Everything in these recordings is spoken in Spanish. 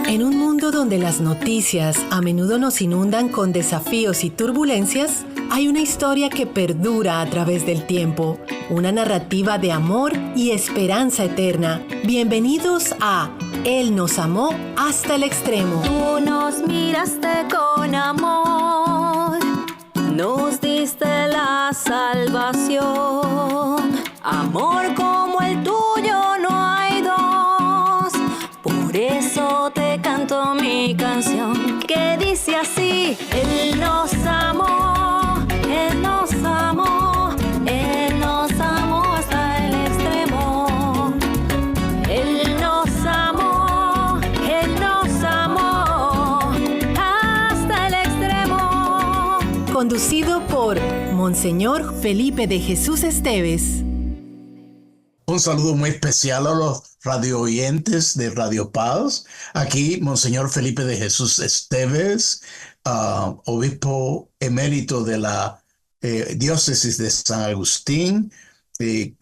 En un mundo donde las noticias a menudo nos inundan con desafíos y turbulencias, hay una historia que perdura a través del tiempo, una narrativa de amor y esperanza eterna. Bienvenidos a Él nos amó hasta el extremo. Tú nos miraste con amor, nos diste la salvación. Amor como el tuyo no hay dos, por eso te canto mi canción que dice así: Él nos amó, Él nos amó, Él nos amó hasta el extremo. Él nos amó, Él nos amó hasta el extremo. Conducido por Monseñor Felipe de Jesús Esteves. Un saludo muy especial a los radio oyentes de Radio Paz. Aquí, Monseñor Felipe de Jesús Esteves, obispo emérito de la diócesis de San Agustín, en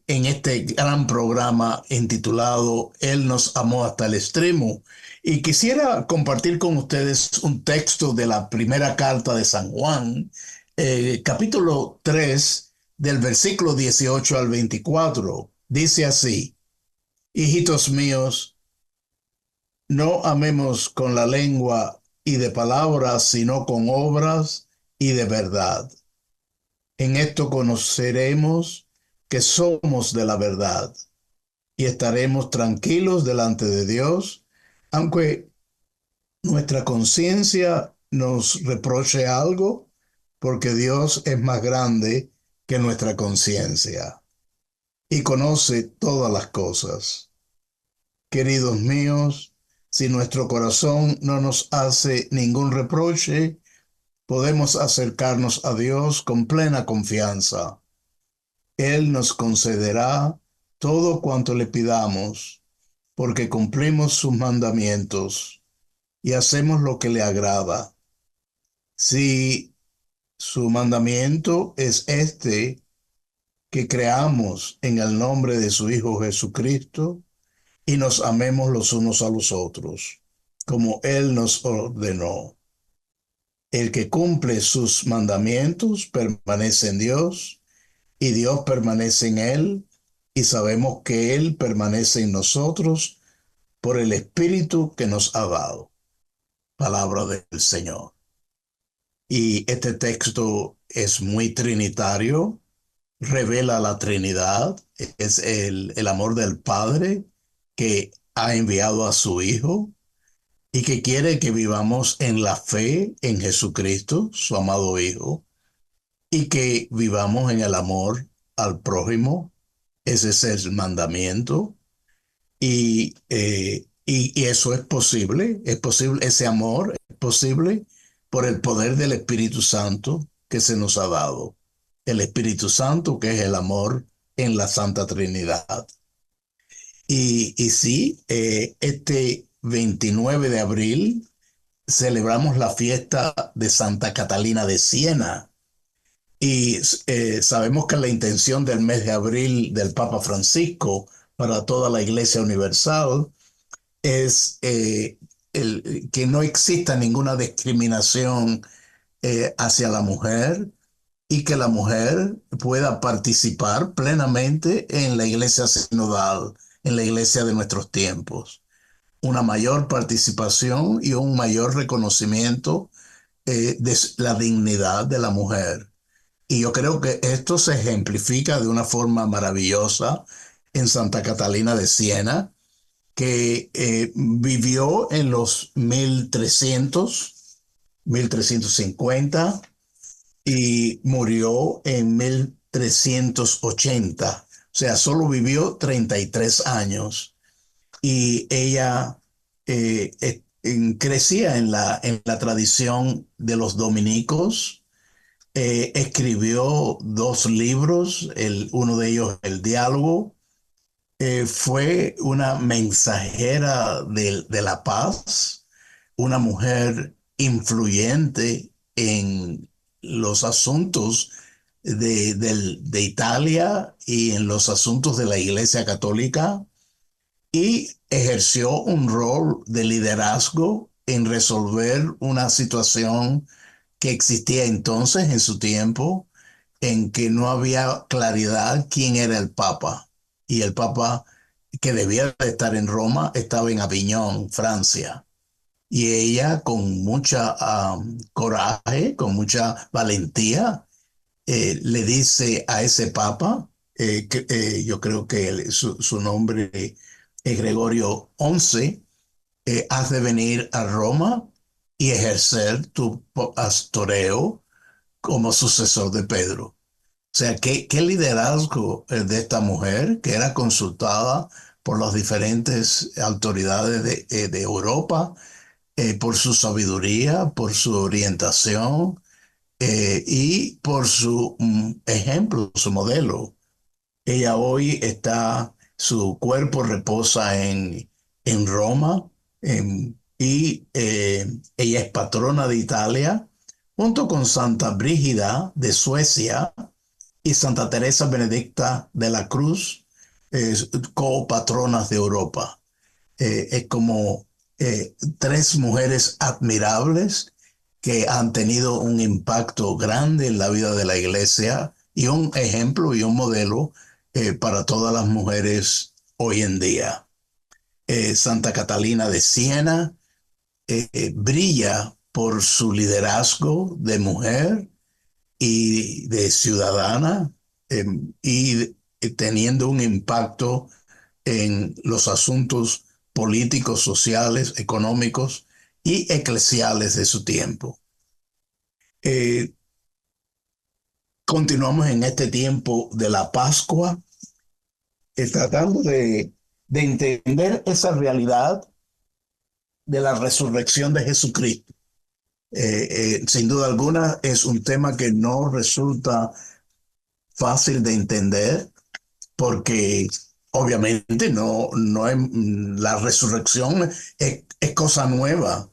este gran programa intitulado Él nos amó hasta el extremo. Y quisiera compartir con ustedes un texto de la primera carta de San Juan, capítulo 3, del versículo 18 al 24, dice así: Hijitos míos, no amemos con la lengua y de palabras, sino con obras y de verdad. En esto conoceremos que somos de la verdad y estaremos tranquilos delante de Dios, aunque nuestra conciencia nos reproche algo, porque Dios es más grande que nuestra conciencia y conoce todas las cosas. Queridos míos, si nuestro corazón no nos hace ningún reproche, podemos acercarnos a Dios con plena confianza. Él nos concederá todo cuanto le pidamos, porque cumplimos sus mandamientos y hacemos lo que le agrada. Si su mandamiento es este, que creamos en el nombre de su Hijo Jesucristo y nos amemos los unos a los otros, como Él nos ordenó. El que cumple sus mandamientos permanece en Dios y Dios permanece en Él, y sabemos que Él permanece en nosotros por el Espíritu que nos ha dado. Palabra del Señor. Y este texto es muy trinitario, revela la Trinidad, es el amor del Padre que ha enviado a su Hijo y que quiere que vivamos en la fe en Jesucristo, su amado Hijo, y que vivamos en el amor al prójimo. Ese es el mandamiento. Y eso es posible, ese amor es posible por el poder del Espíritu Santo que se nos ha dado. El Espíritu Santo, que es el amor en la Santa Trinidad. Y sí, este 29 de abril celebramos la fiesta de Santa Catalina de Siena. Y sabemos que la intención del mes de abril del Papa Francisco para toda la Iglesia Universal es que no exista ninguna discriminación hacia la mujer y que la mujer pueda participar plenamente en la iglesia sinodal, en la iglesia de nuestros tiempos. Una mayor participación y un mayor reconocimiento de la dignidad de la mujer. Y yo creo que esto se ejemplifica de una forma maravillosa en Santa Catalina de Siena, que vivió en los 1350 y murió en 1380. O sea, solo vivió 33 años. Y ella crecía en la tradición de los dominicos. Escribió 2 libros, uno de ellos, El Diálogo. Fue una mensajera de la paz, una mujer influyente en los asuntos de Italia y en los asuntos de la Iglesia Católica. y ejerció un rol de liderazgo en resolver una situación que existía entonces en su tiempo, en que no había claridad quién era el Papa. Y el Papa que debía de estar en Roma estaba en Aviñón, Francia. Y ella con mucha coraje, con mucha valentía, le dice a ese Papa, yo creo que su nombre es Gregorio XI, has de venir a Roma y ejercer tu pastoreo como sucesor de Pedro. O sea, qué liderazgo de esta mujer que era consultada por las diferentes autoridades de Europa, por su sabiduría, por su orientación y por su ejemplo, su modelo. Ella hoy su cuerpo reposa en Roma, y ella es patrona de Italia, junto con Santa Brígida de Suecia y Santa Teresa Benedicta de la Cruz, copatronas de Europa. Es como tres mujeres admirables que han tenido un impacto grande en la vida de la iglesia y un ejemplo y un modelo para todas las mujeres hoy en día. Santa Catalina de Siena brilla por su liderazgo de mujer y de ciudadana, y teniendo un impacto en los asuntos políticos, sociales, económicos y eclesiales de su tiempo. Continuamos en este tiempo de la Pascua, tratando de entender esa realidad de la resurrección de Jesucristo. Sin duda alguna es un tema que no resulta fácil de entender, porque obviamente no es, la resurrección es cosa nueva.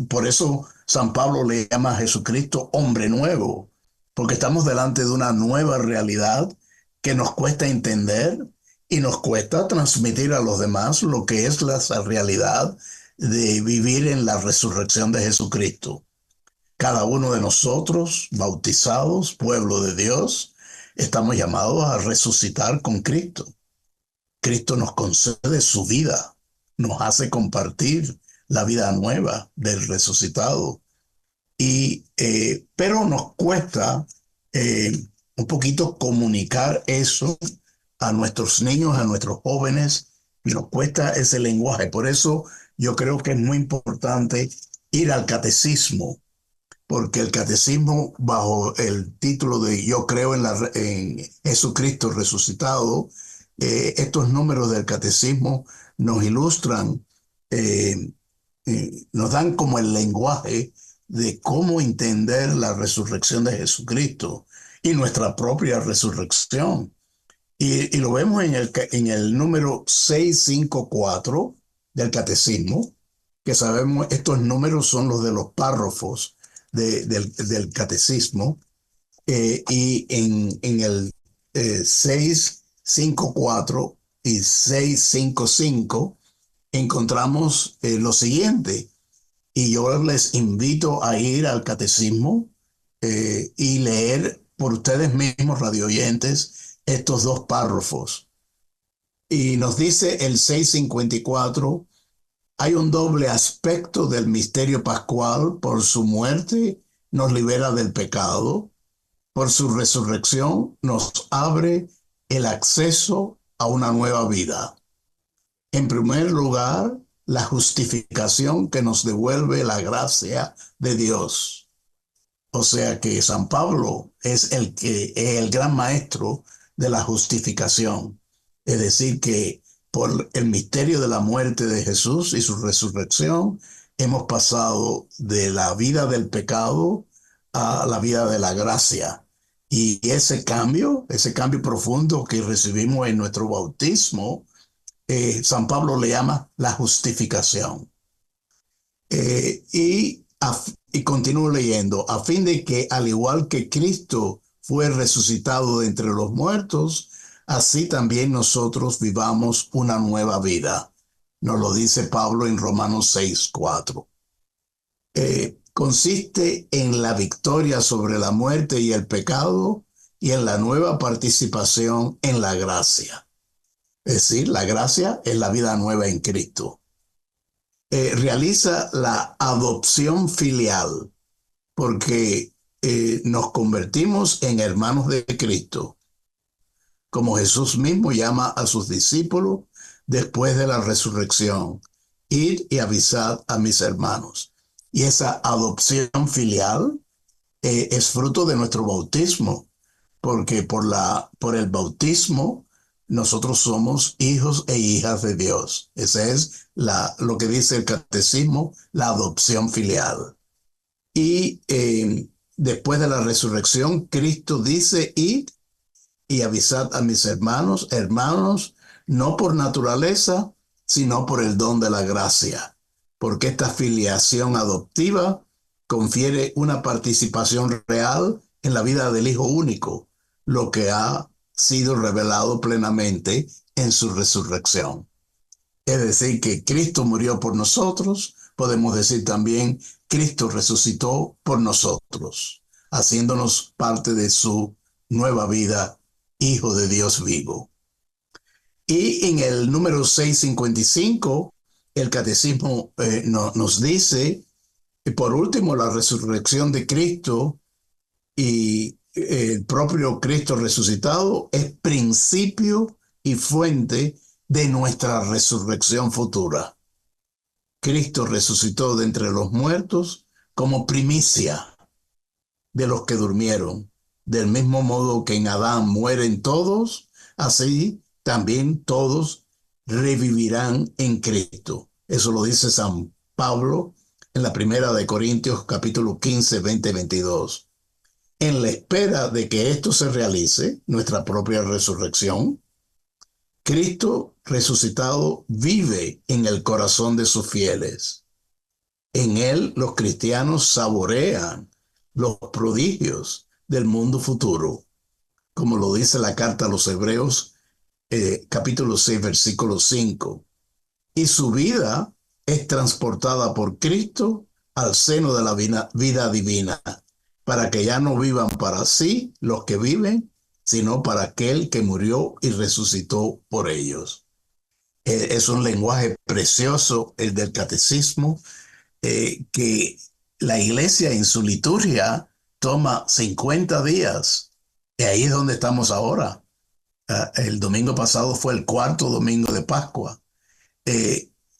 Por eso San Pablo le llama a Jesucristo hombre nuevo, porque estamos delante de una nueva realidad que nos cuesta entender y nos cuesta transmitir a los demás lo que es la realidad de vivir en la resurrección de Jesucristo. Cada uno de nosotros, bautizados, pueblo de Dios, estamos llamados a resucitar con Cristo. Cristo nos concede su vida, nos hace compartir la vida nueva del resucitado. Pero nos cuesta un poquito comunicar eso a nuestros niños, a nuestros jóvenes, y nos cuesta ese lenguaje. Por eso yo creo que es muy importante ir al catecismo, porque el catecismo, bajo el título de Yo creo en Jesucristo resucitado, estos números del catecismo nos ilustran, nos dan como el lenguaje de cómo entender la resurrección de Jesucristo y nuestra propia resurrección. Y lo vemos en el número 654 del catecismo, que sabemos estos números son los de los párrafos del catecismo, y en el 654 y 655 encontramos lo siguiente, y yo les invito a ir al catecismo y leer por ustedes mismos, radioyentes, estos dos párrafos. Y nos dice el 654: hay un doble aspecto del misterio pascual. Por su muerte nos libera del pecado. Por su resurrección nos abre el acceso a una nueva vida. En primer lugar, la justificación que nos devuelve la gracia de Dios. O sea que San Pablo es el gran maestro de la justificación. Es decir, que por el misterio de la muerte de Jesús y su resurrección, hemos pasado de la vida del pecado a la vida de la gracia. Y ese cambio profundo que recibimos en nuestro bautismo, San Pablo le llama la justificación. Y continúo leyendo: a fin de que, al igual que Cristo fue resucitado de entre los muertos, así también nosotros vivamos una nueva vida. Nos lo dice Pablo en Romanos 6:4. Consiste en la victoria sobre la muerte y el pecado y en la nueva participación en la gracia. Es decir, la gracia es la vida nueva en Cristo. Realiza la adopción filial porque nos convertimos en hermanos de Cristo, como Jesús mismo llama a sus discípulos después de la resurrección: id y avisad a mis hermanos. Y esa adopción filial es fruto de nuestro bautismo, porque por el bautismo nosotros somos hijos e hijas de Dios. Ese es lo que dice el catecismo, la adopción filial. Y después de la resurrección, Cristo dice: id y avisad a mis hermanos, no por naturaleza, sino por el don de la gracia, porque esta filiación adoptiva confiere una participación real en la vida del Hijo único, lo que ha sido revelado plenamente en su resurrección. Es decir, que Cristo murió por nosotros. Podemos decir también, Cristo resucitó por nosotros, haciéndonos parte de su nueva vida, Hijo de Dios vivo. Y en el número 655, el catecismo nos dice, por último, la resurrección de Cristo y el propio Cristo resucitado es principio y fuente de nuestra resurrección futura. Cristo resucitó de entre los muertos como primicia de los que durmieron. Del mismo modo que en Adán mueren todos, así también todos revivirán en Cristo. Eso lo dice San Pablo en la primera de Corintios capítulo 15, 20, 22. En la espera de que esto se realice, nuestra propia resurrección, Cristo resucitado vive en el corazón de sus fieles. En él los cristianos saborean los prodigios del mundo futuro, como lo dice la carta a los Hebreos, capítulo 6, versículo 5. Y su vida es transportada por Cristo al seno de la vida divina, para que ya no vivan para sí los que viven, sino para aquel que murió y resucitó por ellos. Es un lenguaje precioso el del catecismo, que la iglesia en su liturgia toma 50 días. Y ahí es donde estamos ahora. El domingo pasado fue el cuarto domingo de Pascua.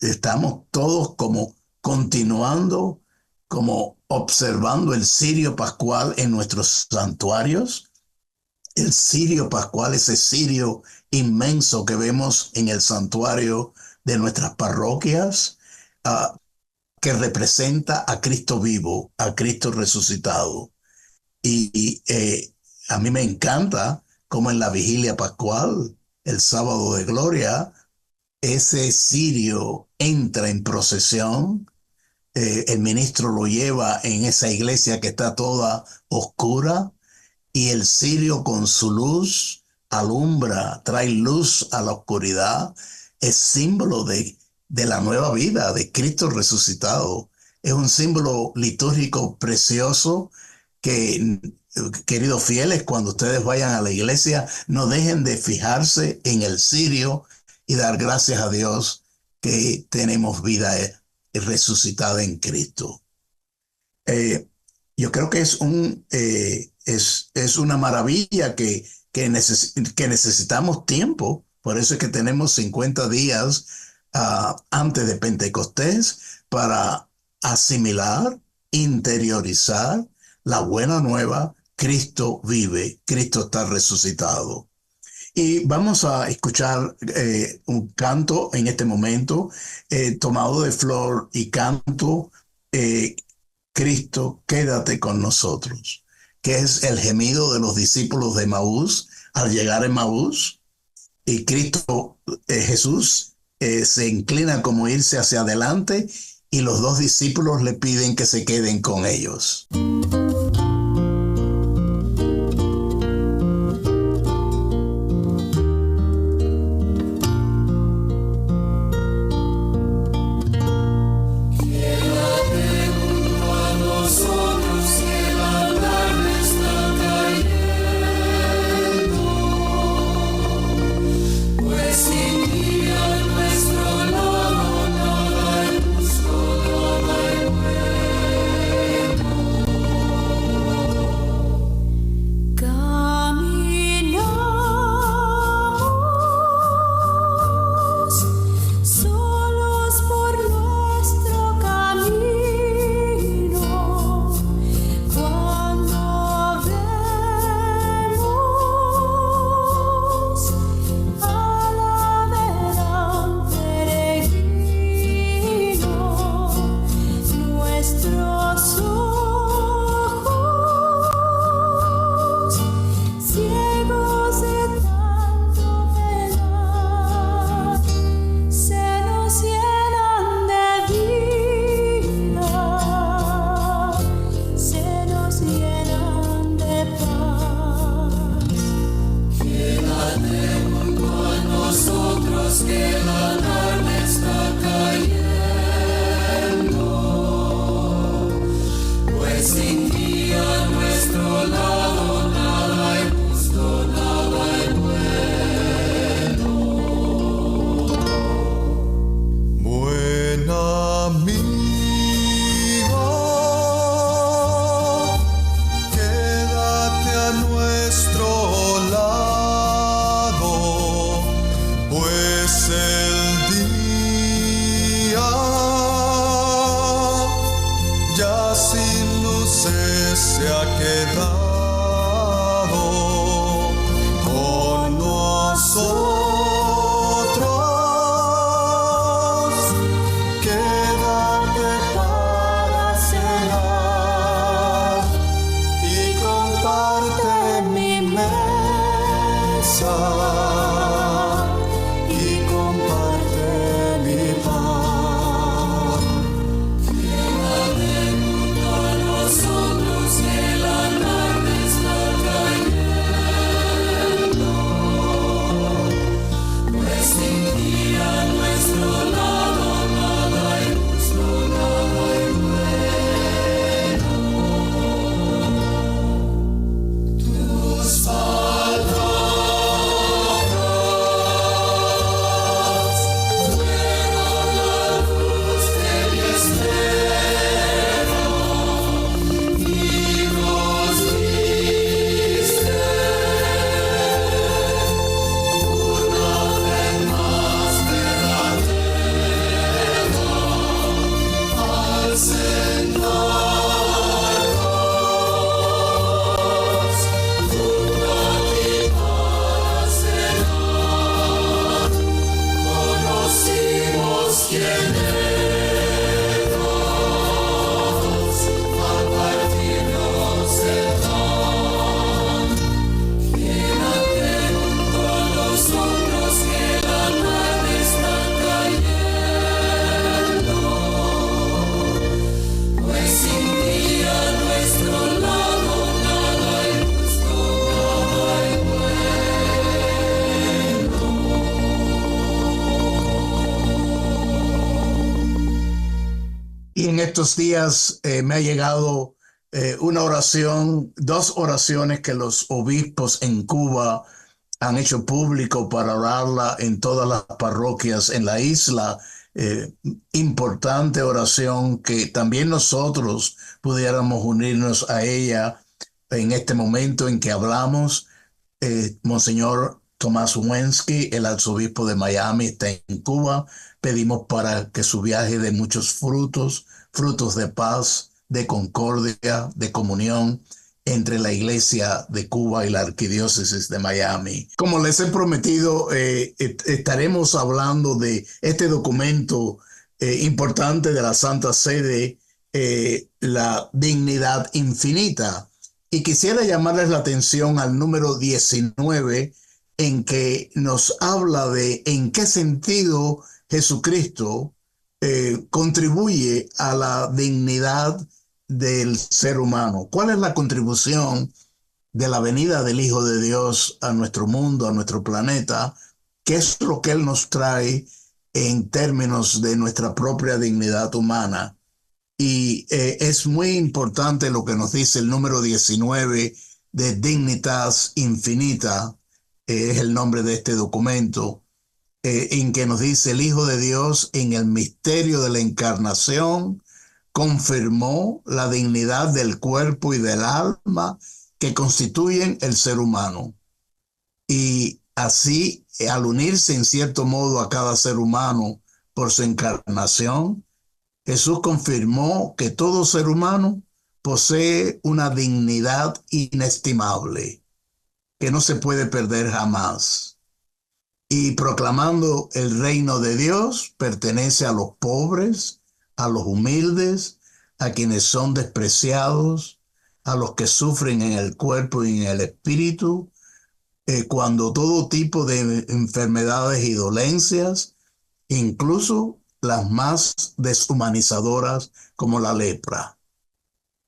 Estamos todos como continuando, como observando el cirio pascual en nuestros santuarios. El cirio pascual, ese cirio inmenso que vemos en el santuario de nuestras parroquias, que representa a Cristo vivo, a Cristo resucitado. Y a mí me encanta cómo en la vigilia pascual, el sábado de gloria, ese cirio entra en procesión. El ministro lo lleva en esa iglesia que está toda oscura, y el cirio con su luz alumbra, trae luz a la oscuridad. Es símbolo de la nueva vida, de Cristo resucitado. Es un símbolo litúrgico precioso que, queridos fieles, cuando ustedes vayan a la iglesia, no dejen de fijarse en el cirio y dar gracias a Dios que tenemos vida resucitada en Cristo. Yo creo que es una maravilla que necesitamos tiempo. Por eso es que tenemos 50 días antes de Pentecostés para asimilar, interiorizar la buena nueva. Cristo vive, Cristo está resucitado. Y vamos a escuchar un canto en este momento, tomado de Flor y Canto, Cristo, quédate con nosotros, que es el gemido de los discípulos de Emaús al llegar a Emaús. Y Cristo, Jesús, se inclina como irse hacia adelante, y los dos discípulos le piden que se queden con ellos. se ha quedado con nosotros. Quédate para cenar y comparte mi mesa y comparte mi pan. Quédate junto a nosotros que la tarde está cayendo, pues sin ti a nuestro lado nada hay justo, nada hay bueno. Tus palabras fueron la luz de mi estero y nos diste una fe más verdadera al sentarnos junto a ti para cenar. Conocimos quién eras al partirnos el pan. Quédate junto a nosotros que la tarde está cayendo, pues sin ti a nuestro lado nada hay justo, nada hay Y en estos días me ha llegado una oración, dos oraciones que los obispos en Cuba han hecho público para orarla en todas las parroquias en la isla. Importante oración que también nosotros pudiéramos unirnos a ella en este momento en que hablamos. Monseñor Tomás Wensky, el arzobispo de Miami, está en Cuba. Pedimos para que su viaje dé muchos frutos de paz, de concordia, de comunión entre la Iglesia de Cuba y la Arquidiócesis de Miami. Como les he prometido, estaremos hablando de este documento importante de la Santa Sede, la dignidad infinita. Y quisiera llamarles la atención al número 19, en que nos habla de en qué sentido Jesucristo contribuye a la dignidad del ser humano. ¿Cuál es la contribución de la venida del Hijo de Dios a nuestro mundo, a nuestro planeta? ¿Qué es lo que Él nos trae en términos de nuestra propia dignidad humana? Y es muy importante lo que nos dice el número 19 de Dignitas Infinita, es el nombre de este documento, en que nos dice: el Hijo de Dios en el misterio de la encarnación confirmó la dignidad del cuerpo y del alma que constituyen el ser humano. Y así, al unirse en cierto modo a cada ser humano por su encarnación, Jesús confirmó que todo ser humano posee una dignidad inestimable, que no se puede perder jamás. Y proclamando el reino de Dios, pertenece a los pobres, a los humildes, a quienes son despreciados, a los que sufren en el cuerpo y en el espíritu, cuando todo tipo de enfermedades y dolencias, incluso las más deshumanizadoras como la lepra.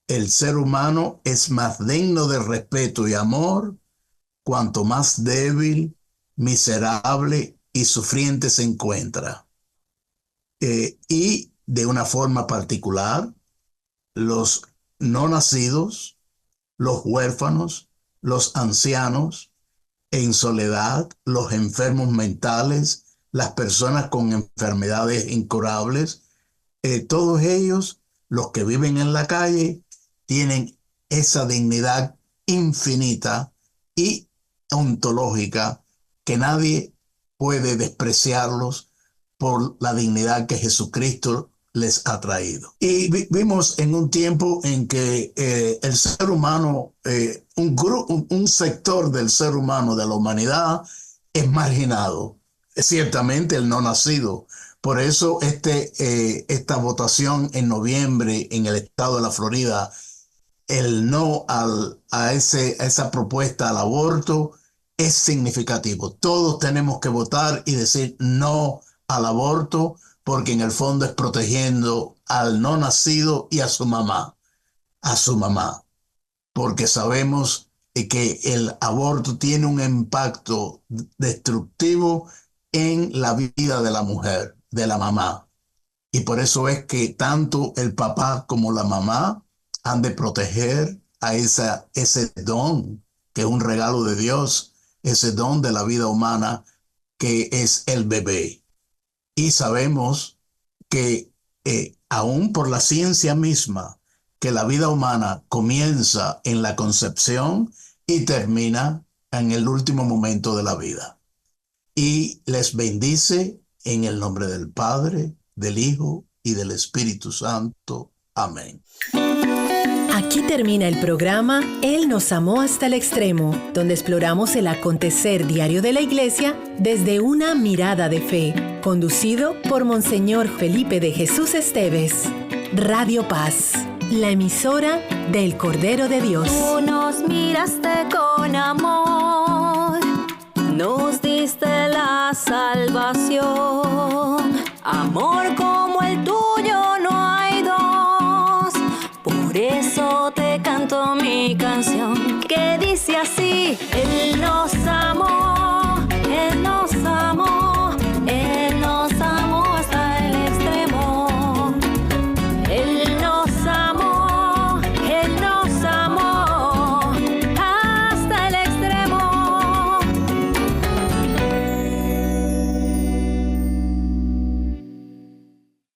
El ser humano es más digno de respeto y amor cuanto más débil, miserable y sufriente se encuentra. Y de una forma particular, los no nacidos, los huérfanos, los ancianos, en soledad, los enfermos mentales, las personas con enfermedades incurables, todos ellos, los que viven en la calle, tienen esa dignidad infinita y ontológica que nadie puede despreciarlos por la dignidad que Jesucristo les ha traído. Y vimos en un tiempo en que el ser humano, un sector del ser humano, de la humanidad, es marginado. Ciertamente el no nacido. Por eso esta votación en noviembre en el estado de la Florida, el no a esa propuesta al aborto es significativo. Todos tenemos que votar y decir no al aborto, porque en el fondo es protegiendo al no nacido y a su mamá, porque sabemos que el aborto tiene un impacto destructivo en la vida de la mujer, de la mamá. Y por eso es que tanto el papá como la mamá han de proteger a ese don, que es un regalo de Dios, ese don de la vida humana, que es el bebé. Y sabemos que aún por la ciencia misma, que la vida humana comienza en la concepción y termina en el último momento de la vida. Y les bendice en el nombre del Padre, del Hijo y del Espíritu Santo. Amén. Aquí termina el programa Él nos amó hasta el extremo, donde exploramos el acontecer diario de la Iglesia desde una mirada de fe, conducido por Monseñor Felipe de Jesús Esteves. Radio Paz, la emisora del Cordero de Dios. Tú nos miraste con amor, nos diste la salvación. Amor como el tuyo no hay dos, por eso te canto mi canción, que dice así: Él nos amó